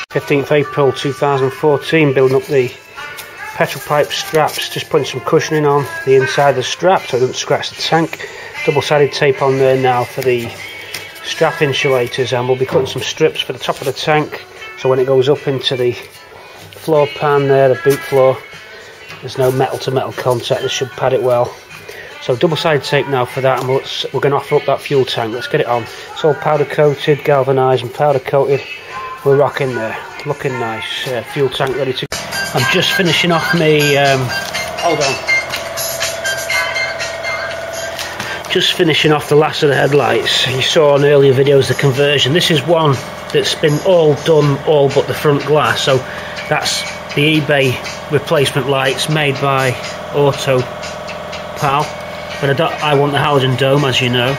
15th April 2014, building up the petrol pipe straps, just putting some cushioning on the inside of the strap so it doesn't scratch the tank. Double-sided tape on there now for the strap insulators, and we'll be cutting some strips for the top of the tank so when it goes up into the floor pan there, the boot floor, there's no metal to metal contact. This should pad it well. So double-sided tape now for that, and we're going to offer up that fuel tank. Let's get it on. It's all powder coated, galvanised and powder coated. We're rocking there, looking nice. Fuel tank ready to go. I'm just finishing off me, hold on. Just finishing off the last of the headlights. You saw on earlier videos the conversion. This is one that's been all done, all but the front glass. So that's the eBay replacement lights made by Auto Pal. But I want the halogen dome, as you know.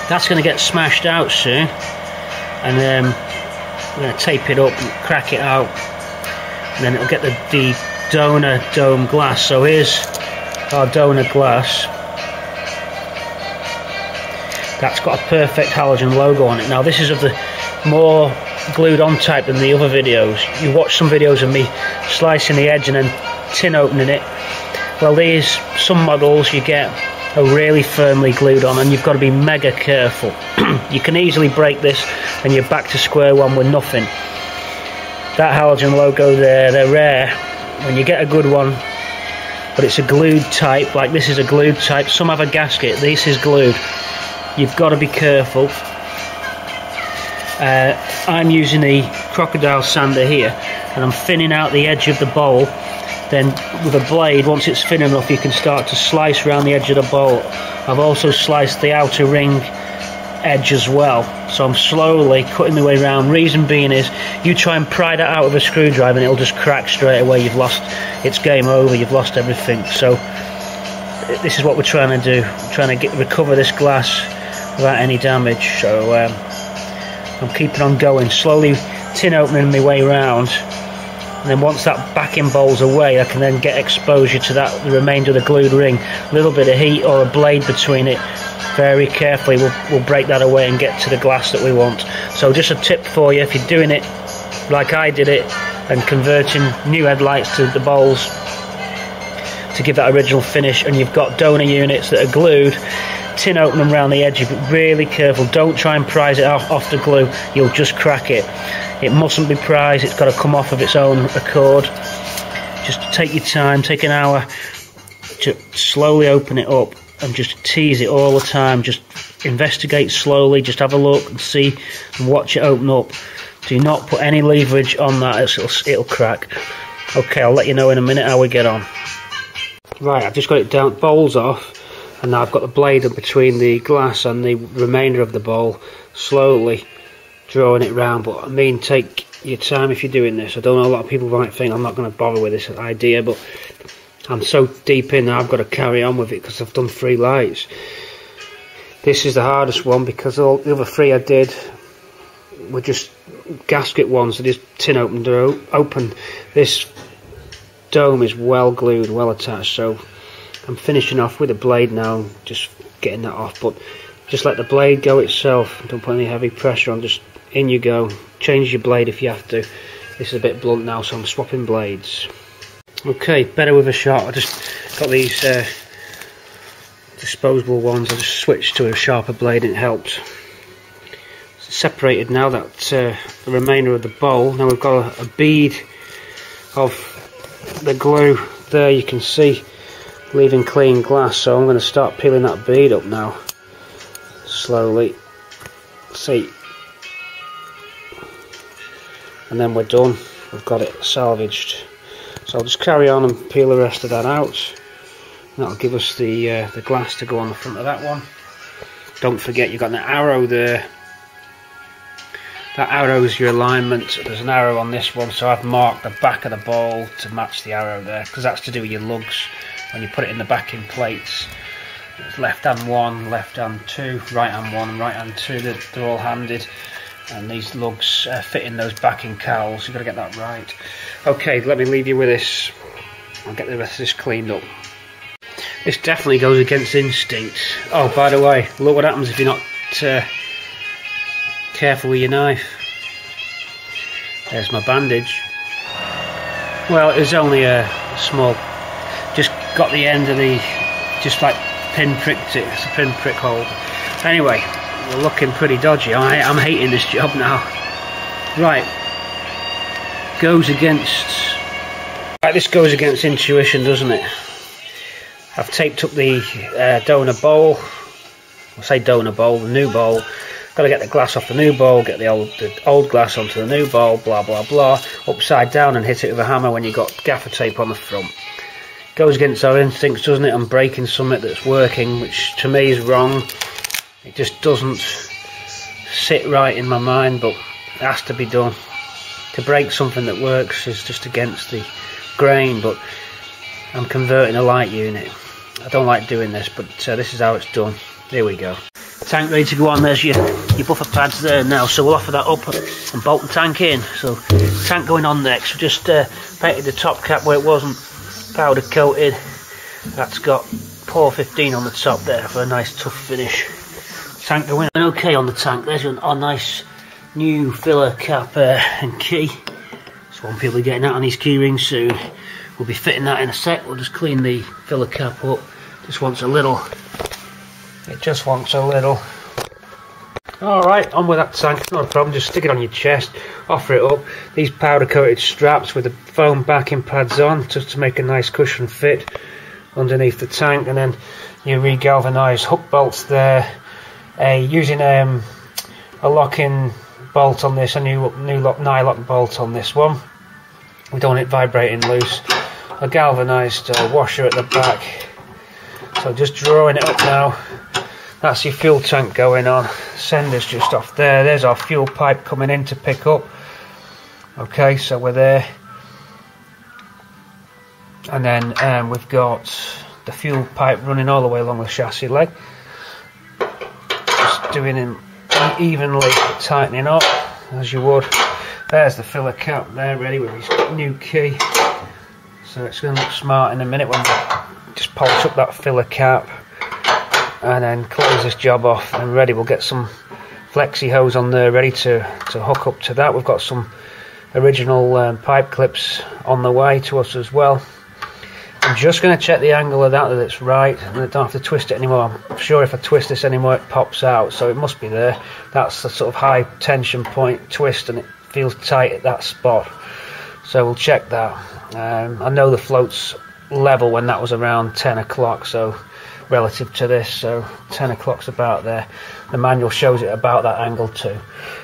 That's going to get smashed out soon. And then we're going to tape it up and crack it out, and then it'll get the donor dome glass. So here's our donor glass. That's got a perfect halogen logo on it. Now this is of the more glued on type than the other videos. You watch some videos of me slicing the edge and then tin opening it. Well, some models you get are really firmly glued on, and you've got to be mega careful. You can easily break this and you're back to square one with nothing. That halogen logo there, they're rare when you get a good one, but it's a glued type. Like this is a glued type. Some have a gasket, this is glued. You've got to be careful. I'm using the crocodile sander here, and I'm thinning out the edge of the bowl. Then with a blade, once it's thin enough, you can start to slice around the edge of the bowl. I've also sliced the outer ring edge as well, so I'm slowly cutting my way around. Reason being is, you try and pry that out with a screwdriver and it'll just crack straight away. You've lost, it's game over, you've lost everything. So this is what we're trying to do. We're trying to recover this glass without any damage. So I'm keeping on going, slowly tin opening my way around. And then once that backing bowl's away, I can then get exposure to the remainder of the glued ring. A little bit of heat or a blade between it, very carefully we'll break that away and get to the glass that we want. So just a tip for you, if you're doing it like I did it and converting new headlights to the bowls to give that original finish, and you've got donor units that are glued, tin open them around the edge. Be really careful, don't try and prise it off the glue, you'll just crack it. It mustn't be prized, it's got to come off of its own accord. Just take your time, take an hour to slowly open it up and just tease it all the time. Just investigate slowly, just have a look and see and watch it open up. Do not put any leverage on that, it'll crack. Okay, I'll let you know in a minute how we get on. Right, I've just got it down, bowls off, and now I've got the blade in between the glass and the remainder of the bowl, slowly drawing it round. But I mean, take your time if you're doing this. I don't know, a lot of people might think I'm not going to bother with this idea, but I'm so deep in now, I've got to carry on with it because I've done 3 lights. This is the hardest one because all the other 3 I did were just gasket ones, so just tin open. This dome is well glued, well attached, so I'm finishing off with a blade now, just getting that off. But just let the blade go itself, don't put any heavy pressure on, just in you go. Change your blade if you have to. This is a bit blunt now, so I'm swapping blades. Okay, better with a shot. I just got these disposable ones, I just switched to a sharper blade and it helps. It's separated now, that the remainder of the bowl. Now we've got a bead of the glue there, you can see, leaving clean glass, so I'm going to start peeling that bead up now, slowly. See, and then we're done, we've got it salvaged. So I'll just carry on and peel the rest of that out, and that'll give us the glass to go on the front of that one. Don't forget you've got an arrow there. That arrow is your alignment. There's an arrow on this one, so I've marked the back of the bowl to match the arrow there, because that's to do with your lugs when you put it in the backing plates. It's left hand 1, left hand 2, right hand 1 and right hand 2, they're all handed, and these lugs fit in those backing cowls. You've got to get that right. Okay, let me leave you with this. I'll get the rest of this cleaned up. This definitely goes against instinct. Oh, by the way, look what happens if you're not careful with your knife. There's my bandage. Well, it was only a small, just got the end of the, just like pin pricked it. It's a pin prick hole. Anyway, we're looking pretty dodgy. I'm hating this job now. Right, goes against, right, this goes against intuition, doesn't it? I've taped up the donor bowl. I say donor bowl, the new bowl. Got to get the glass off the new bowl, get the old glass onto the new bowl, blah blah blah, upside down and hit it with a hammer when you got gaffer tape on the front. Goes against our instincts, doesn't it? I'm breaking something that's working, which to me is wrong. It just doesn't sit right in my mind, but it has to be done. To break something that works is just against the grain, but I'm converting a light unit. I don't like doing this, but this is how it's done. Here we go. Tank ready to go on. There's your buffer pads there now, so we'll offer that up and bolt the tank in. So tank going on next. We just painted the top cap where it wasn't powder coated. That's got Pour 15 on the top there for a nice tough finish. Tank going okay on the tank. There's our nice new filler cap and key. That's one people are getting out on these key rings soon. We'll be fitting that in a sec. We'll just clean the filler cap up. Just wants a little. It just wants a little. Alright, on with that tank, not a problem, just stick it on your chest, offer it up. These powder coated straps with the foam backing pads on, just to make a nice cushion fit underneath the tank, and then your re-galvanised hook bolts there. Using a lock-in bolt on this, a new nylock bolt on this one. We don't want it vibrating loose. A galvanised washer at the back. So just drawing it up now. That's your fuel tank going on. Sender's just off there. There's our fuel pipe coming in to pick up. Okay, so we're there. And then we've got the fuel pipe running all the way along the chassis leg. Just doing him evenly, tightening up as you would. There's the filler cap there, ready with his new key. So it's going to look smart in a minute when we just polish up that filler cap. And then close this job off and ready. We'll get some flexi hose on there ready to hook up to that. We've got some original pipe clips on the way to us as well. I'm just going to check the angle of that it's right, and I don't have to twist it anymore. I'm sure if I twist this anymore it pops out, so it must be there. That's the sort of high tension point twist and it feels tight at that spot, so we'll check that. I know the float's level when that was around 10 o'clock, so relative to this, so 10 o'clock's about there. The manual shows it about that angle too.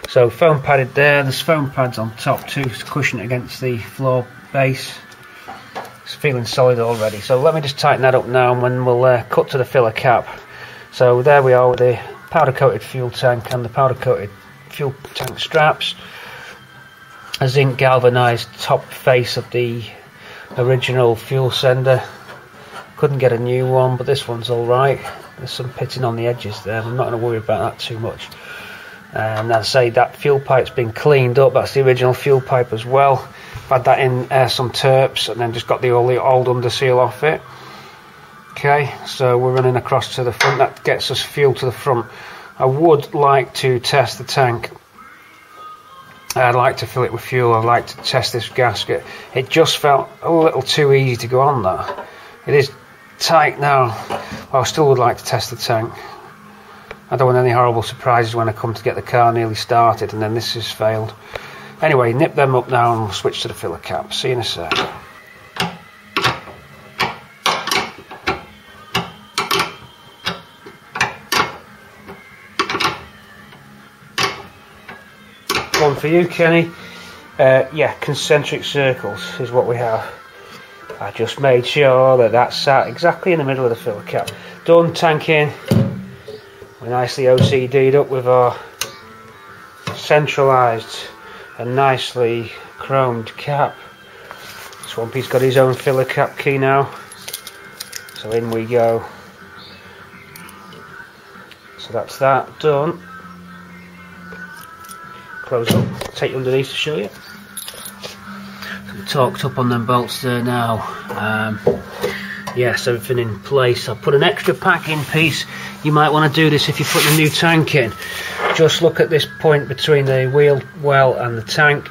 So foam padded there, there's foam pads on top too to cushion it against the floor base. It's feeling solid already, so let me just tighten that up now and then we'll cut to the filler cap. So there we are with the powder coated fuel tank and the powder coated fuel tank straps. A zinc galvanised top face of the original fuel sender. Couldn't get a new one, but this one's alright. There's some pitting on the edges there. I'm not going to worry about that too much. And as I say, that fuel pipe's been cleaned up. That's the original fuel pipe as well. I've had that in some terps and then just got the old under seal off it. Okay, so we're running across to the front. That gets us fuel to the front. I would like to test the tank. I'd like to fill it with fuel. I'd like to test this gasket. It just felt a little too easy to go on that. It is tight now. Well, I still would like to test the tank. I don't want any horrible surprises when I come to get the car nearly started and then this has failed. Anyway, nip them up now and we'll switch to the filler cap. See you in a sec. One for you, Kenny. Yeah, concentric circles is what we have. I just made sure that that sat exactly in the middle of the filler cap. Done, tank in. We're nicely OCD'd up with our centralised and nicely chromed cap. Swampy's got his own filler cap key now. So in we go. So that's that done. Close up, take you underneath to show you. Torqued up on them bolts there now. Yes, everything in place. I'll put an extra packing piece. You might want to do this if you're putting a new tank in. Just look at this point between the wheel well and the tank.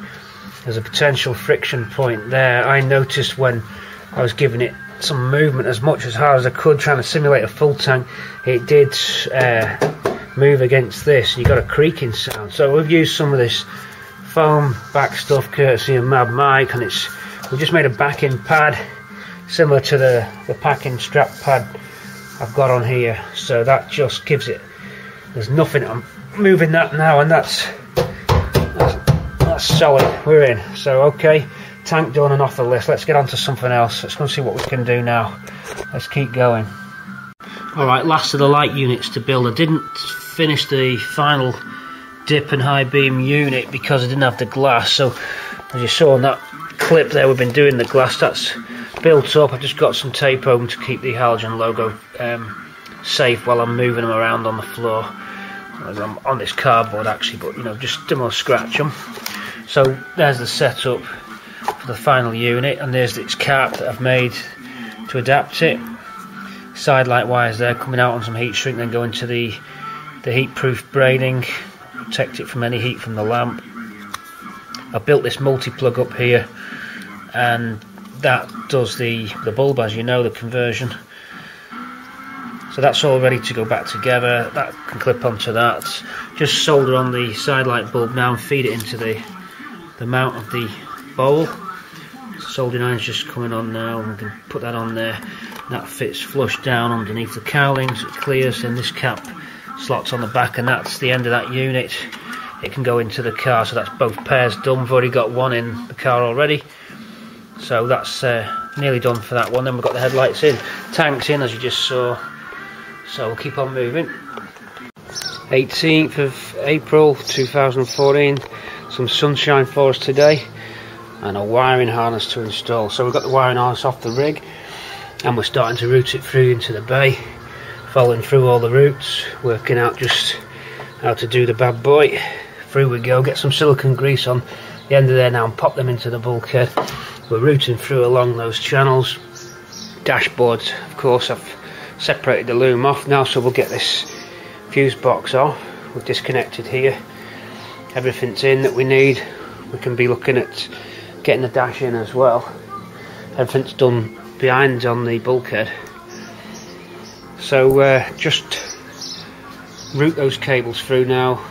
there's a potential friction point there. I noticed when I was giving it some movement as much as hard as I could, trying to simulate a full tank, it did move against this, and you got a creaking sound. So we've used some of this foam back stuff courtesy of Mad Mike, and we've just made a backing pad similar to the packing strap pad I've got on here, so that just gives it, there's nothing, I'm moving that now, and that's solid. We're in. So okay, tank done and off the list. Let's get on to something else. Let's go and see what we can do now. Let's keep going. Alright, last of the light units to build. I didn't finish the final dip and high beam unit because I didn't have the glass, so as you saw in that clip there, we've been doing the glass. That's built up. I've just got some tape home to keep the halogen logo safe while I'm moving them around on the floor. I'm on this cardboard actually, but you know, just to scratch them. So there's the setup for the final unit, and there's its cap that I've made to adapt it. Side light wires there coming out on some heat shrink, then going to the heat proof braiding, protect it from any heat from the lamp. I built this multi-plug up here, and that does the bulb, as you know, the conversion. So that's all ready to go back together. That can clip onto that. Just solder on the side light bulb now and feed it into the mount of the bowl. Soldering iron's just coming on now, and we can put that on there. That fits flush down underneath the cowlings. It clears, and this cap slots on the back, and that's the end of that unit. It can go into the car, so that's both pairs done. We've already got one in the car already, so that's nearly done for that one. Then we've got the headlights in, tanks in as you just saw, so we'll keep on moving. 18th of April 2014, some sunshine for us today, and a wiring harness to install. So we've got the wiring harness off the rig, and we're starting to route it through into the bay, following through all the routes, working out just how to do the bad boy. Through we go, get some silicone grease on the end of there now and pop them into the bulkhead. We're routing through along those channels. Dashboards, of course, I've separated the loom off now, so we'll get this fuse box off. We've disconnected here. Everything's in that we need. We can be looking at getting the dash in as well. Everything's done behind on the bulkhead. So just route those cables through now.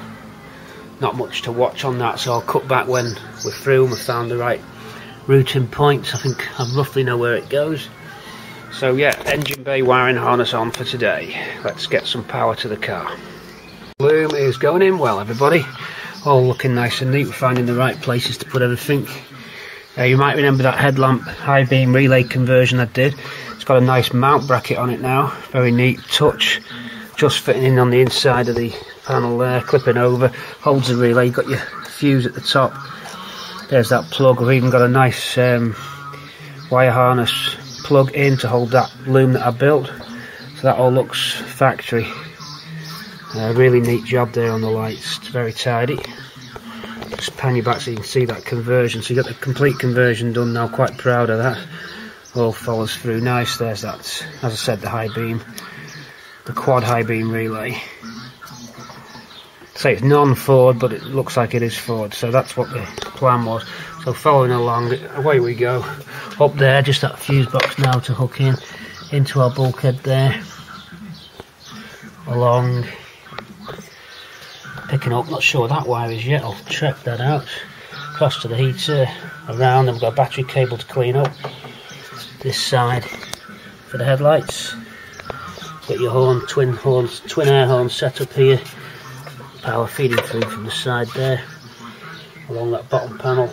Not much to watch on that, so I'll cut back when we're through and we've found the right routing points. I think I roughly know where it goes. So yeah, engine bay wiring harness on for today. Let's get some power to the car. Loom is going in well, everybody. All looking nice and neat. We're finding the right places to put everything. You might remember that headlamp high beam relay conversion I did. It's got a nice mount bracket on it now. Very neat touch. Just fitting in on the inside of the panel there, clipping over, holds the relay. You've got your fuse at the top. There's that plug. We've even got a nice wire harness plug in to hold that loom that I built. So that all looks factory. Really neat job there on the lights. It's very tidy. Just pan you back so you can see that conversion. So you got the complete conversion done now. Quite proud of that. All follows through nice. There's that, as I said, the high beam, the quad high beam relay. Say it's non-Ford, but it looks like it is Ford, so that's what the plan was. So following along, away we go. Up there, just that fuse box now to hook in into our bulkhead there. Along, picking up, not sure that wire is yet, I'll check that out. Across to the heater, around, and we've got a battery cable to clean up. This side for the headlights. Got your horn, twin air horns set up here. Power feeding through from the side there, along that bottom panel.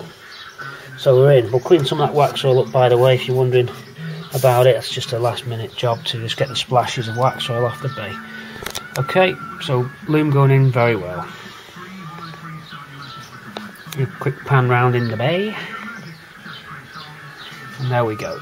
So we're in. We'll clean some of that wax oil up, by the way, if you're wondering about it. It's just a last minute job to just get the splashes of wax oil off the bay. Okay, so loom going in very well. A quick pan round in the bay. And there we go.